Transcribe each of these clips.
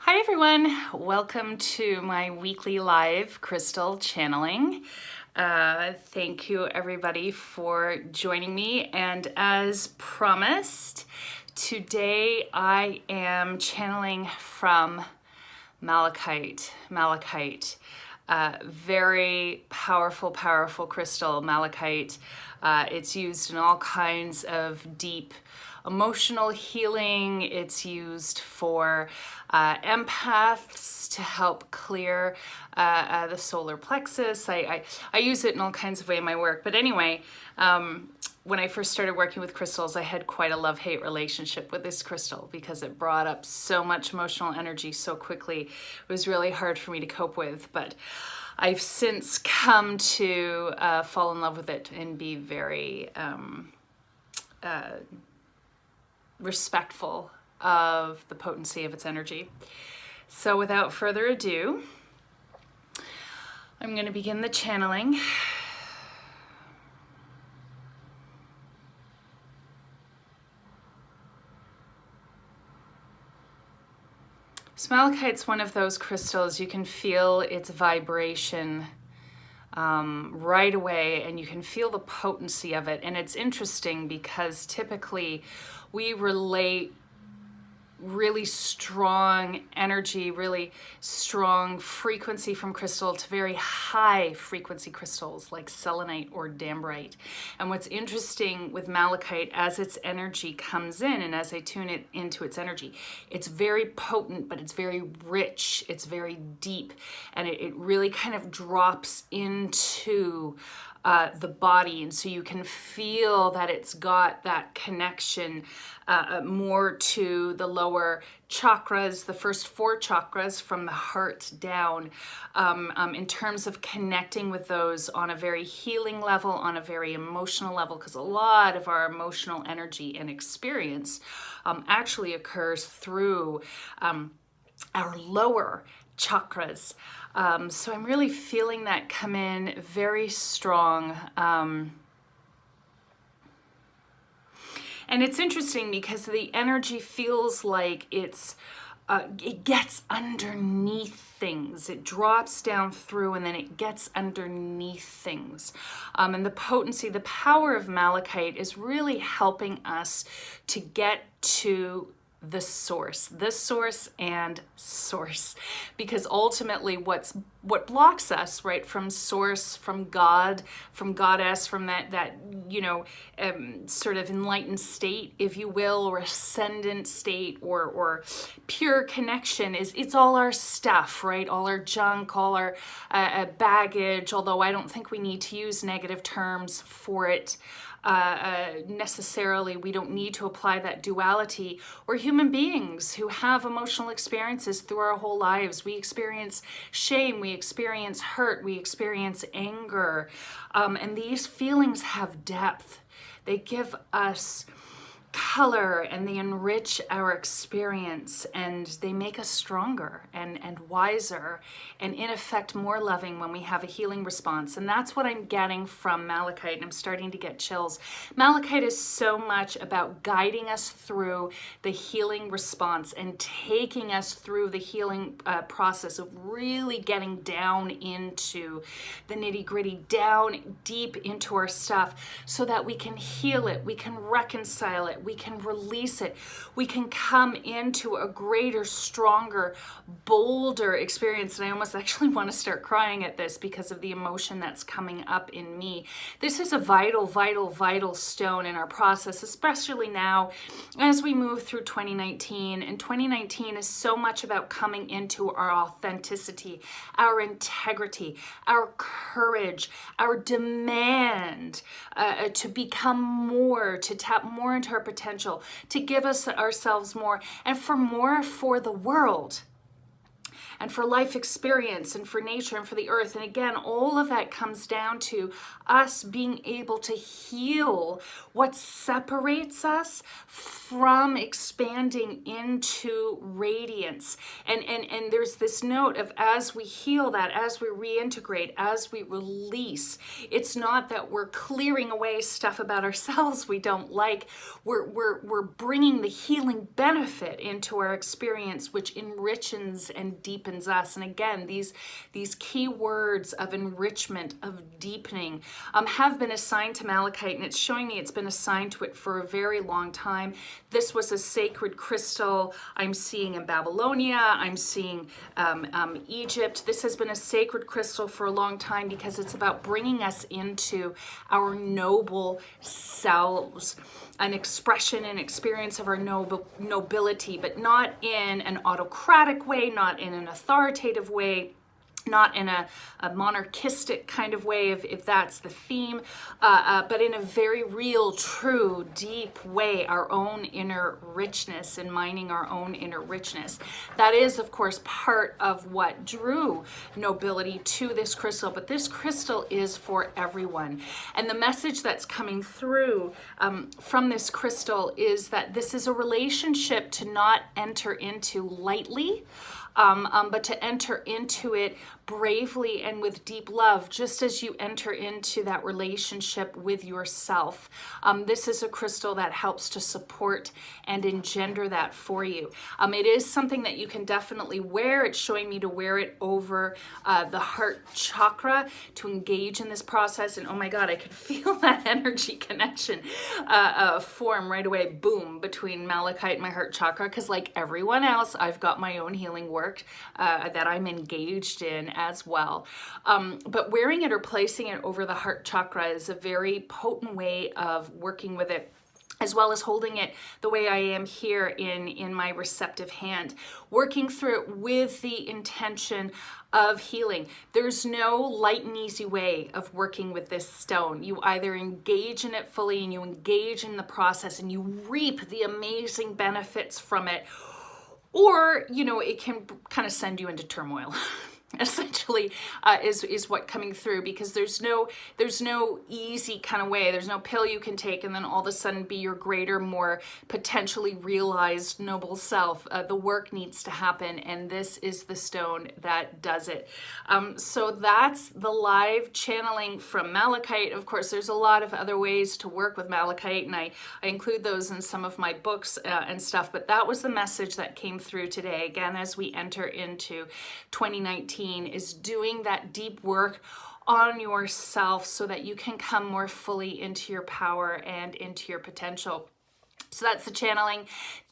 Hi everyone, welcome to my weekly live crystal channeling. Thank you everybody for joining me, and as promised, today I am channeling from Malachite. Very powerful crystal, malachite. It's used in all kinds of deep emotional healing. It's used for empaths to help clear the solar plexus. I use it in all kinds of ways in my work. But anyway, when I first started working with crystals, I had quite a love-hate relationship with this crystal because it brought up so much emotional energy so quickly. It was really hard for me to cope with, but I've since come to fall in love with it and be very respectful of the potency of its energy. So without further ado, I'm going to begin the channeling. So malachite's one of those crystals, you can feel its vibration right away, and you can feel the potency of it. And it's interesting because typically we relate really strong energy, really strong frequency from crystal to very high frequency crystals like selenite or dambrite. And what's interesting with malachite, as its energy comes in and as I tune it into its energy, it's very potent, but it's very rich, it's very deep, and it really kind of drops into the body, and so you can feel that it's got that connection more to the lower chakras, the first four chakras from the heart down, in terms of connecting with those on a very healing level, on a very emotional level, because a lot of our emotional energy and experience actually occurs through our lower chakras. So I'm really feeling that come in very strong. And it's interesting because the energy feels like it gets underneath things. It drops down through and then it gets underneath things. And the potency, the power of malachite is really helping us to get to the source and source, because ultimately what blocks us, right, from source, from God, from goddess, from that sort of enlightened state, if you will, or ascendant state, or pure connection, it's all our stuff, right, all our junk, all our baggage, although I don't think we need to use negative terms for it. Necessarily, we don't need to apply that duality. We're human beings who have emotional experiences through our whole lives. We experience shame, we experience hurt, we experience anger, and these feelings have depth. They give us color and they enrich our experience, and they make us stronger and wiser, and in effect more loving when we have a healing response. And that's what I'm getting from malachite, and I'm starting to get chills. Malachite is so much about guiding us through the healing response and taking us through the healing process of really getting down into the nitty-gritty, down deep into our stuff, so that we can heal it, we can reconcile it, we can release it, we can come into a greater, stronger, bolder experience. And I almost actually want to start crying at this because of the emotion that's coming up in me. This is a vital stone in our process, especially now as we move through 2019. And 2019 is so much about coming into our authenticity, our integrity, our courage, our demand to become more, to tap more into our potential, to give us ourselves more, and for more for the world. and for life experience and for nature and for the earth. And again, all of that comes down to us being able to heal what separates us from expanding into radiance. And there's this note of, as we heal that, as we reintegrate, as we release, it's not that we're clearing away stuff about ourselves we don't like. We're bringing the healing benefit into our experience, which enriches and deepens us. And again, these key words of enrichment, of deepening, have been assigned to malachite, and it's showing me it's been assigned to it for a very long time. This was a sacred crystal I'm seeing in Babylonia. I'm seeing Egypt. This has been a sacred crystal for a long time because it's about bringing us into our noble selves, an expression and experience of our nobility, but not in an autocratic way, not in an authoritative way, not in a monarchistic kind of way, if that's the theme, but in a very real, true, deep way, our own inner richness and mining our own inner richness. That is, of course, part of what drew nobility to this crystal, but this crystal is for everyone. And the message that's coming through from this crystal is that this is a relationship to not enter into lightly, but to enter into it bravely and with deep love, just as you enter into that relationship with yourself. This is a crystal that helps to support and engender that for you. It is something that you can definitely wear. It's showing me to wear it over the heart chakra to engage in this process. And oh my God, I could feel that energy connection form right away, boom, between malachite and my heart chakra, because like everyone else, I've got my own healing work that I'm engaged in as well. But wearing it or placing it over the heart chakra is a very potent way of working with it, as well as holding it the way I am here in my receptive hand, working through it with the intention of healing. There's no light and easy way of working with this stone. You either engage in it fully and you engage in the process and you reap the amazing benefits from it, or, you know, it can kind of send you into turmoil. Essentially is what coming through, because there's no easy kind of way. There's no pill you can take and then all of a sudden be your greater, more potentially realized noble self. The work needs to happen, and this is the stone that does it. So that's the live channeling from malachite. Of course, there's a lot of other ways to work with malachite, and I include those in some of my books and stuff, but that was the message that came through today. Again, as we enter into 2019, is doing that deep work on yourself so that you can come more fully into your power and into your potential. So that's the channeling.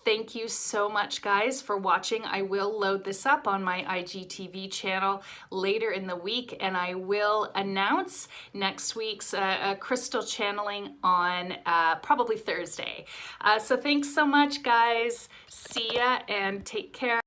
Thank you so much, guys, for watching. I will load this up on my IGTV channel later in the week, and I will announce next week's crystal channeling on probably Thursday. So thanks so much, guys. See ya and take care.